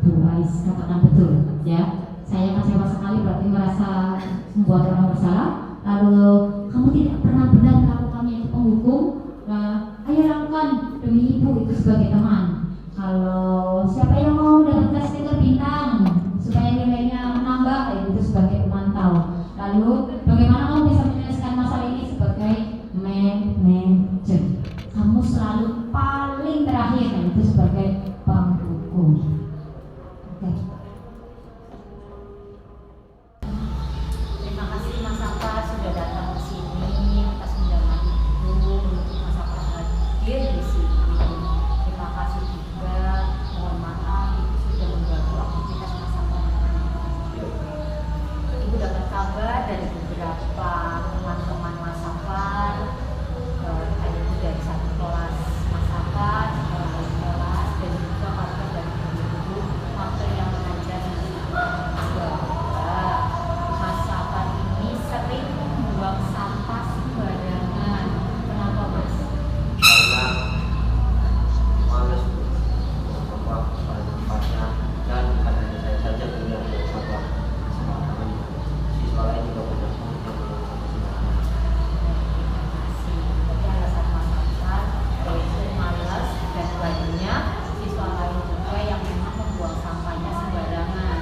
Bu Ais katakan betul ya. Saya kecewa sekali, berarti merasa membuat orang bersalah. Lalu kamu tidak pernah benar melakukannya, itu penghukum. Nah, ayo lakukan demi ibu, itu sebagai teman. Kalau siapa yang mau dapat stiker bintang supaya nilainya menambah, itu sebagai pemantau. Lalu bagaimana kamu bisa menyelesaikan masalah ini sebagai manajer? Kamu selalu paling terakhir, dan itu sebagai penghukum. Oke. Terima kasih Mas Safa sudah datang ke sini atas undangan itu, untuk Mas Safa hadir di sini. Terima kasih juga, mohon maaf Ibu sudah mengganggu aktivitas Mas Safa. Ibu dapat kabar dari beberapa teman-teman Mas Safa, itu dari satu kelas Mas Safa, sekolah kelas, dan juga kabar dari ibu materi yang mengajar di sini. Mas Safa ini sering membuang sampah sembarangan. Kenapa Mas? Karena males membuang pada tempatnya, dan bukan hanya saya saja yang membuang sampah sembarangan. Siswa lain juga banyak yang membuang sampah sembarangan. Jadi alasan Mas Safa yaitu malas, dan banyak siswa lain juga yang memang membuang sampahnya sembarangan.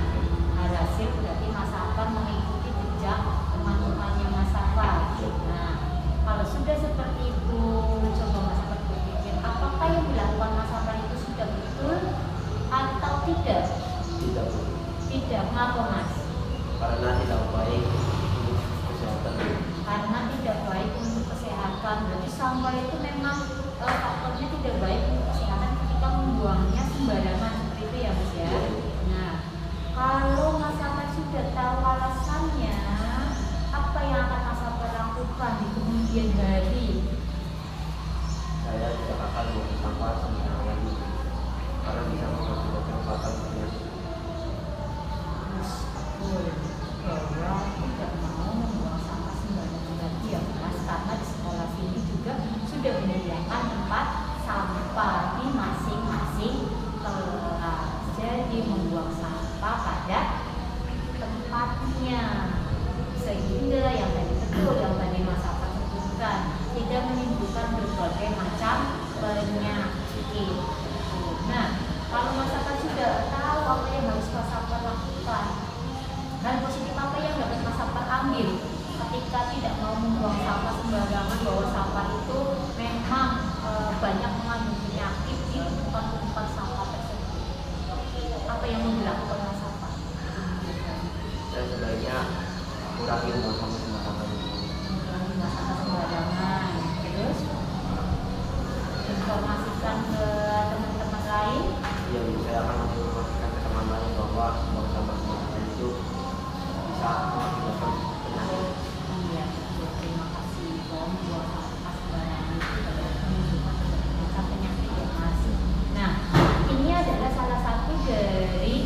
Alhasil berarti Mas Safa mengikuti jejak teman-temannya Mas Safa. Nah, kalau sudah seperti itu, coba Mas Safa berpikir, apakah yang dilakukan Mas Safa itu sudah betul atau tidak? Tidak, Bu. Tidak, mengapa Mas? Karena tidak baik untuk kesehatan. Karena tidak baik untuk kesehatan. Berarti sampah itu memang faktornya tidak baik untuk kesehatan ketika membuangnya sembarangan, seperti itu ya Mas ya. Nah, kalau Mas Safa sudah tahu alasannya, apa yang akan Mas Safa lakukan di kemudian hari? Saya tidak akan membuang sampah sembarangan lagi, karena bisa mengakibatkan kesehatan penyakit. Bahwa tidak mau membuang sampah sembarangan lagi ya Mas, karena di sekolah sini juga sudah menyediakan tempat sampah di masing-masing kelas. Jadi membuang sampah pada tempatnya, sehingga yang tadi betul yang tadi Mas Safa sebutkan, tidak menimbulkan berbagai macam penyakit. Nah, kalau Mas Safa sudah tahu apa yang harus Mas Safa lakukan, dan positif apa yang dapat Mas Safa ambil ketika tidak mau membuang sampah sembarangan, bahwa sampah itu memang banyak mengandung penyakit di tempat-tempat sampah tersebut. Apa yang mau dilakukan Mas Safa? Dan sebaiknya kurangi membuang sampah sembarangan. Mengurangi membuang sampah sembarangan. Terus informasikan ke teman-teman lain. Iya, Bu. Saya akan menginformasikan ke teman lain bahwa membuang sampah sembarangan itu bisa mengakibatkan penyakit. Iya, betul. Terima kasih. Bahwa membuang sampah sembarangan itu dapat menimbulkan berbagai macam penyakit ya Mas. Nah, ini adalah salah satu dari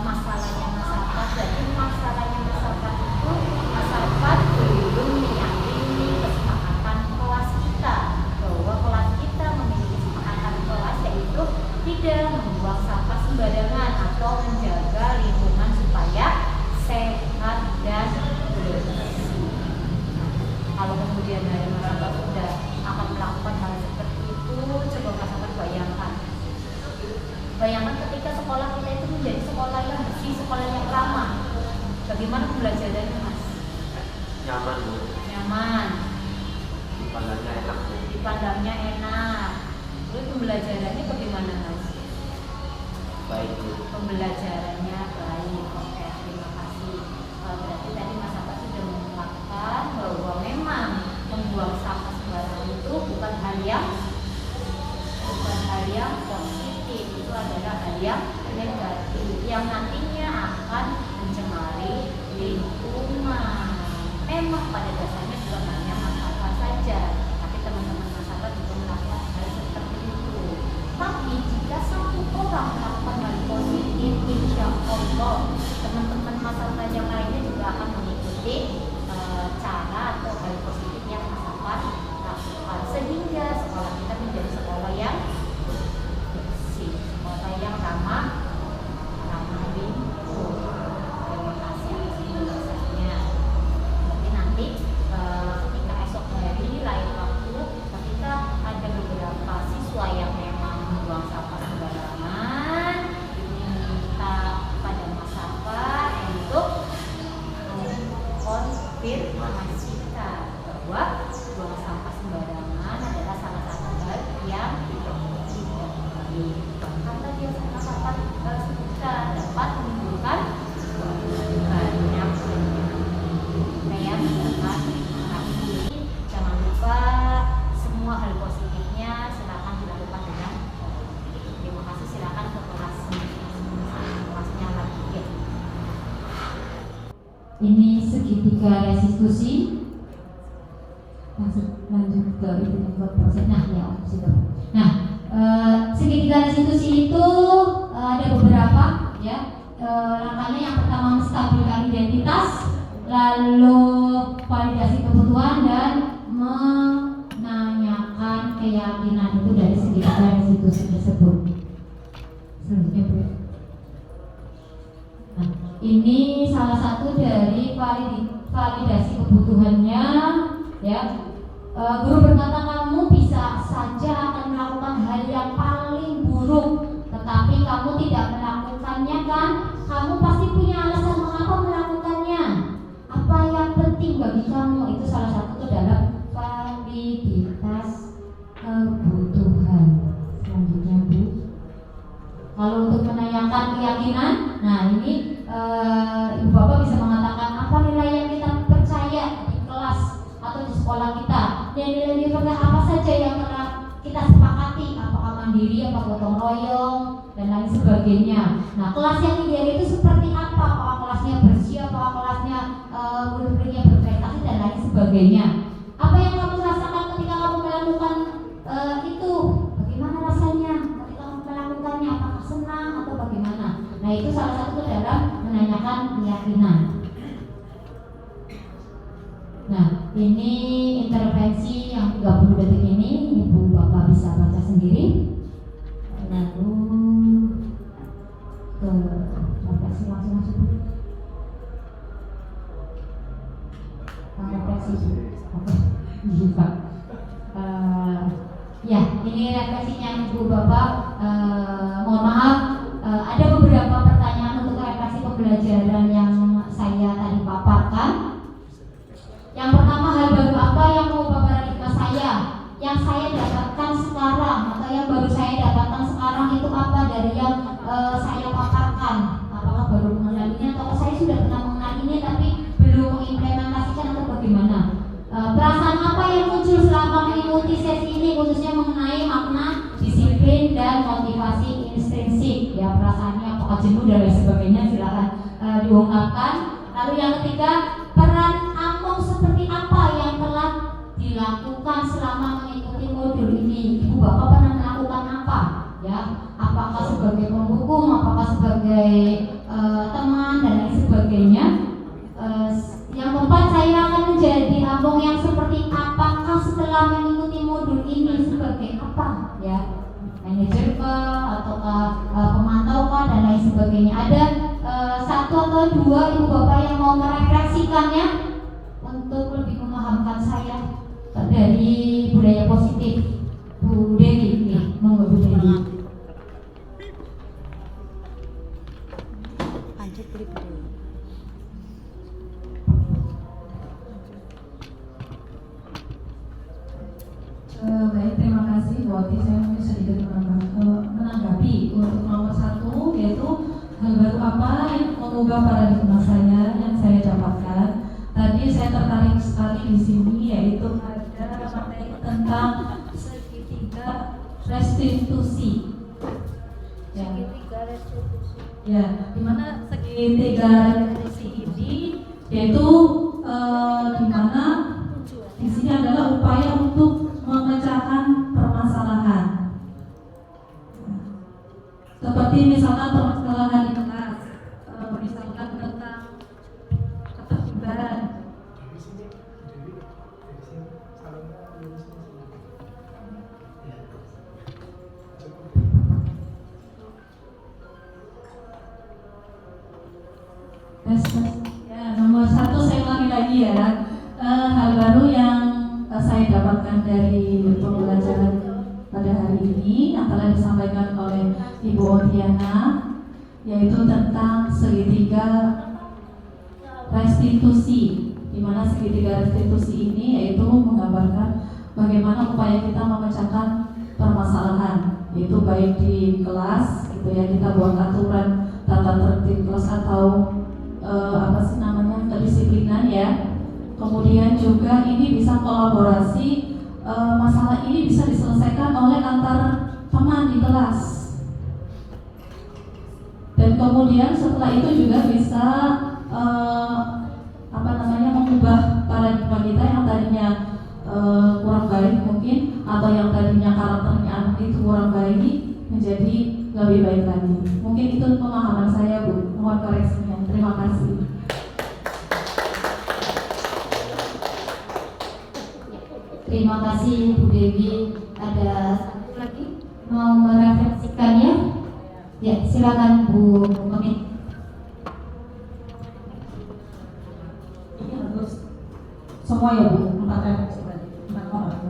masalahnya Mas Safa. Jadi masalahnya Mas Safa itu sekolah yang ramah. Bagaimana pembelajarannya, Mas? Nyaman Bu, Nyaman, dipandangnya enak Bu. dipandangnya enak. Terus pembelajarannya bagaimana, Mas? Baik Bu. Pembelajarannya baik. Oke, terima kasih. Berarti tadi Mas Abbas sudah mengungkapkan bahwa memang membuang sampah sembarangan itu bukan hal yang positif, itu adalah hal yang negatif yang nantinya akan mencemari lingkungan. Memang pada dasarnya bukan hanya Mas Abbas saja, tapi teman-teman Mas Abbas juga melakukan hal seperti itu. Tapi jika satu orang melakukan hal positif, insya Allah teman-teman Mas Abbas yang lainnya juga akan mengikuti cara atau hal positif yang Mas Abbas lakukan, sehingga sekolah kita menjadi sekolah yang bersih, sekolah yang ramah lingkungan. Terima kasih atas penjelasannya. Berarti nanti ketika esok hari lain waktu, ketika ada beberapa siswa yang memang membuang sampah sembarangan, diminta pada Mas Abbas untuk konfirmasikan bahwa buang sampah sembarangan adalah salah satu hal yang tidak baik. Bahkan tadi yang Mas Abbas sebutkan dapat menimbulkan banyak supaya misalkan jangan lupa semua hal positifnya silakan dilakukan dengan terima kasih. Silakan ke kelasnya lagi ya. Ini segitiga restitusi. Lanjut ke proses. Nah ya sudah. Nah segitiga restitusi itu ada beberapa ya. Langkahnya yang pertama menstabilkan identitas, lalu validasi kebutuhan dan menanyakan keyakinan itu dari segitiga restitusi tersebut. Selanjutnya Bu. Nah, ini salah satu dari validasi kebutuhannya ya. Guru berkata kamu bisa saja akan melakukan hal yang paling buruk, tetapi kamu tidak melakukannya kan? Kamu pasti punya alasan mengapa melakukannya. Apa yang penting bagi kamu? Itu salah satu dalam validitas kebutuhan. Selanjutnya Bu. Kalau untuk menanyakan keyakinan, nah ini Ibu Bapak bisa mengatakan apa nilai yang kita percaya di kelas atau di sekolah kita. Dan nilai-nilai apa saja yang telah kita sepakati, apakah mandiri, apa gotong royong dan lain sebagainya. Nah, kelas yang ideal itu seperti apa? Apakah kelasnya bersih, apakah kelasnya murid-muridnya berprestasi dan lain sebagainya. Apa yang kamu rasakan ketika kamu melakukan itu? Bagaimana rasanya ketika kamu melakukannya? Apakah senang atau bagaimana? Nah, itu salah satu dalam menanyakan keyakinan. Nah, ini intervensi yang 30 detik ini Ibu Bapak bisa baca sendiri. Lalu ke refleksi langsung masuk. Refleksi. Oke, dibuka. Ya, ini refleksinya Ibu Bapak. Mohon maaf, ada beberapa pertanyaan untuk refleksi pembelajaran yang saya tadi paparkan. Yang pertama, hal baru apa yang mau paradigma saya, yang saya dapatkan sekarang atau yang baru saya dapatkan sekarang itu apa dari yang saya paparkan? Apakah baru mengenal ini atau saya sudah pernah mengenal ini tapi belum mengimplementasikan atau bagaimana? Perasaan apa yang muncul selama mengikuti sesi ini khususnya mengenai makna disiplin dan motivasi intrinsik? Ya, perasaannya apakah jenuh dan lain sebagainya silakan diungkapkan. Lalu yang ketiga, peran Among seperti apa yang telah dilakukan selama mengikuti modul ini? Ibu Bapak pernah melakukan apa? Ya, apakah sebagai penghukum, apakah sebagai teman dan lain sebagainya? Yang keempat, saya akan menjadi Among yang seperti apakah setelah mengikuti modul ini sebagai apa? Ya, manajer kah ataukah pemantau kah dan lain sebagainya. Ada satu atau dua Ibu Bapak yang mau merefleksikannya untuk lebih memahamkan saya dari budaya positif. Bu Dewi, nih, monggo Bu Dewi. Lanjut. Baik, terima kasih Bu Oti. Saya mungkin sedikit menanggapi untuk nomor 1, yaitu hal baru apa yang mengubah paradigma saya yang saya dapatkan. Tadi saya tertarik sekali di sini, yaitu ada materi tentang segitiga restitusi. Ya, di mana segitiga restitusi ini yaitu di mana di sini adalah upaya untuk memecahkan permasalahan. Seperti misalkan permasalahan di kelas, misalkan tentang ketertiban. Ya, nomor 1 saya ulangi lagi ya. Hal baru yang saya dapatkan dari pembelajaran pada hari ini yang telah disampaikan oleh Ibu Otiana, yaitu tentang segitiga restitusi, di mana segitiga restitusi ini yaitu menggambarkan bagaimana upaya kita memecahkan permasalahan, yaitu baik di kelas gitu ya, kita buat aturan tata tertib kelas atau kedisiplinan ya. Kemudian juga ini bisa kolaborasi, masalah ini bisa diselesaikan oleh antar teman di kelas. Dan kemudian setelah itu juga bisa mengubah paradigma kita yang tadinya kurang baik mungkin, atau yang tadinya karakternya anak itu kurang baik menjadi lebih baik lagi. Mungkin itu pemahaman saya, Bu. Mohon koreksinya. Terima kasih. Terima kasih Bu Dewi. Ada satu lagi mau merefleksikannya? Ya, silakan Bu Mami. Ini harus semua ya Bu, 4 refleksi tadi, 4 orang.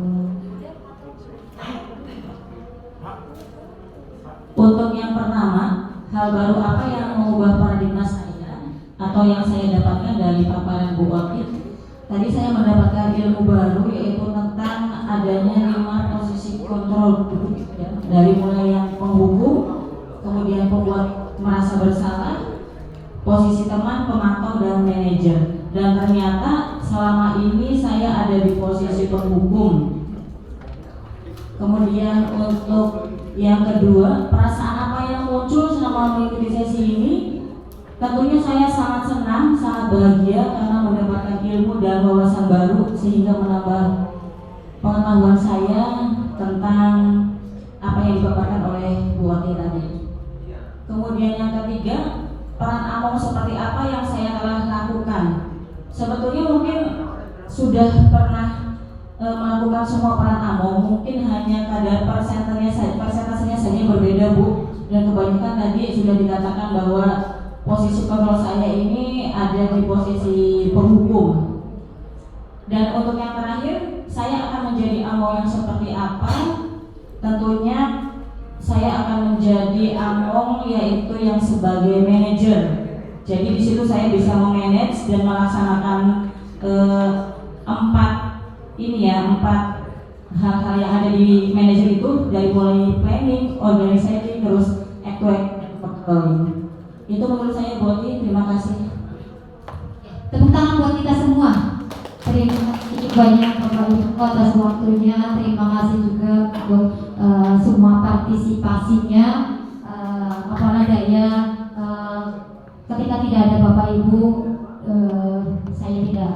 Untuk yang pertama, hal baru apa yang mengubah paradigma saya atau yang saya dapatkan dari paparan Bu Oti? Tadi saya mendapatkan ilmu baru, yaitu tentang adanya 5 posisi kontrol, ya. Dari mulai yang penghukum, kemudian pembuat merasa bersalah, posisi teman, pemantau, dan manajer. Dan ternyata selama ini saya ada di posisi penghukum. Kemudian untuk yang kedua, perasaan apa yang muncul selama mengikuti sesi ini? Tentunya saya sangat senang, sangat bahagia karena mendapatkan ilmu dan wawasan baru, sehingga menambah pengetahuan saya tentang apa yang dipaparkan oleh Bu Oti tadi. Kemudian yang ketiga, peran Among seperti apa yang saya telah lakukan. Sebetulnya mungkin sudah pernah melakukan semua peran Among, mungkin hanya kadar persentasenya saja yang berbeda Bu. Dan kebanyakan tadi sudah dikatakan bahwa posisi kontrol saya ini ada di posisi penghukum. Dan untuk yang terakhir, saya akan menjadi Among yang seperti apa? Tentunya saya akan menjadi Among yaitu yang sebagai manajer. Jadi di situ saya bisa memanage dan melaksanakan 4 hal-hal yang ada di manajer itu, dari mulai planning, organisasi, terus controlling. Itu menurut saya Bu Oti. Terima kasih. Tepuk tangan buat kita semua. Terima kasih banyak Bapak Ibu atas waktunya. Terima kasih juga untuk semua partisipasinya. Apa daya, ketika tidak ada Bapak Ibu, saya tidak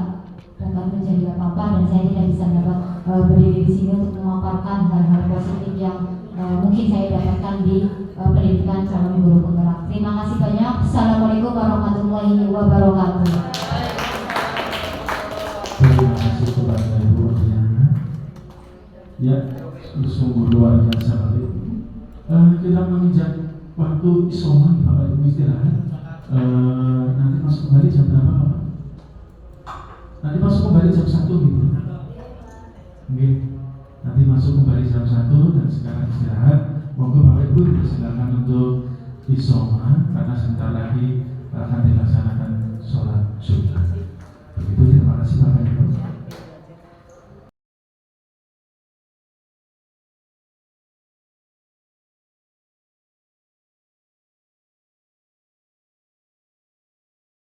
dapat menjadi apa-apa, dan saya tidak bisa dapat berdiri di sini untuk memaparkan hal-hal positif yang mungkin saya dapatkan di pendidikan calon guru penggerak. Terima kasih banyak. Assalamualaikum warahmatullahi wabarakatuh. Terima kasih kepada Ibu Otiana. Ya, sungguh luar biasa Bapak Ibu. Kita menginjak waktu isoman, Bapak Ibu istirahat. Nanti masuk kembali jam berapa Bapak? Nanti masuk kembali jam 1 gitu. Oke. Nanti masuk kembali jam 1 dan sekarang istirahat. Monggo Bapak Ibu dipersilakan untuk isoman karena sebentar lagi akan dilaksanakan sholat Jumat. Begitu